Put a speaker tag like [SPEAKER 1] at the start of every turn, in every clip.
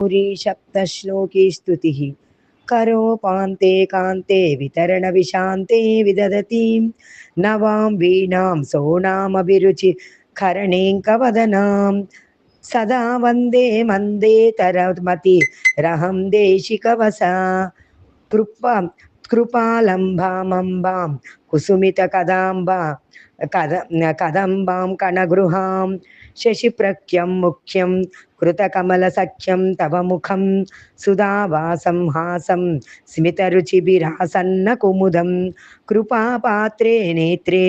[SPEAKER 1] गौरी सप्तश्लोकी स्तुतिः करोपान्ते कान्ते वितरण विशान्ते विदधतीं नवां वीणां सोनामभिरुचि करणेङ्कवदनां सदा वन्दे मन्दे तरमति रहं देशिकवसा कृपालम्बामम्बां कुसुमितकदाम्बा कदम्बां कणगृहां शशिप्रख्यं मुख्यं कृतकमलसख्यं तव मुखं सुधावासं हासं स्मितरुचिभिरासन्नकुमुदं कृपापात्रे नेत्रे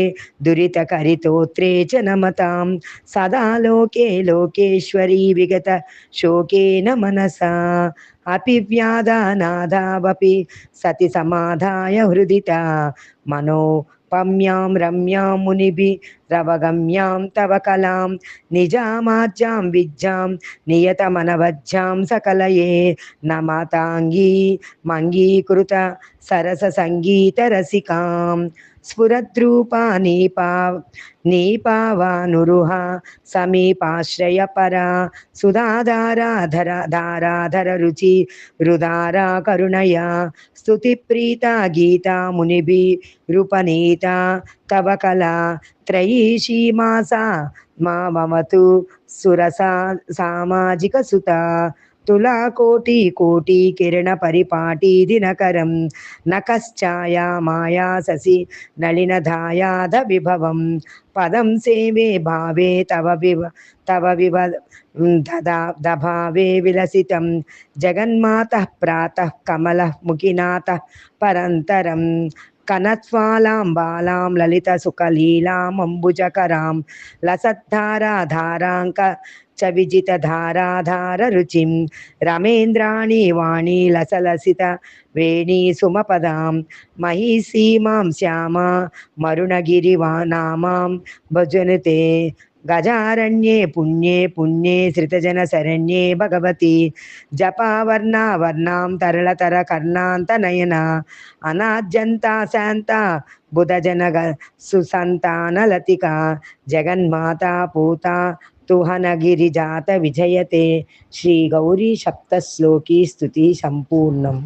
[SPEAKER 1] दुरितकरितोत्रे च नमतां सदा लोके लोकेश्वरी विगत शोकेन मनसा अपि व्याधानादावपि सति समाधाय हृदिता मनो पम्यां रम्यां मुनिभिरवगम्यां तव कलां निजामाज्यां विज्जां नियतमनवज्जां सकलये नमताङ्गी मङ्गीकृत सरससङ्गीतरसिकां स्फुरद्रूपा नीपावानुरुहा समीपाश्रयपरा सुधाधाराधर रुचि रुदारा करुणया स्तुतिप्रीता गीता मुनिभिरुपनीता तव कला त्रयीशीमासा मा ममतु सुरसा सामाजिकसुता तुलाकोटि कोटि किरण परिपाटी दिनकरं नकश्चाया माया शशि नलिनधायाध विभवं पदं सेवे भावे तव दभावे विलसितं जगन्मातः प्रातः कमलः मुखिनाथः परन्तरं कनत्वालां बालां ललितसुखलीलाम् अम्बुजकरां लसद्धाराधाराङ्क च विजितधाराधाररुचिं रमेन्द्राणि वाणी लसलसित वेणी सुमपदां महिषीमां श्यामा मरुणगिरिवानामां भजनुते गजारण्ये पुण्ये पुण्ये श्रितजनशरण्ये भगवती जपावर्णावर्णां तरलतरकर्णान्तनयना अनाद्यन्ता शान्ता बुधजन सुसन्तानलतिका जगन्माता पूता तुहनगिरिजात विजयते। श्री गौरी सप्तश्लोकी स्तुति संपूर्णम्।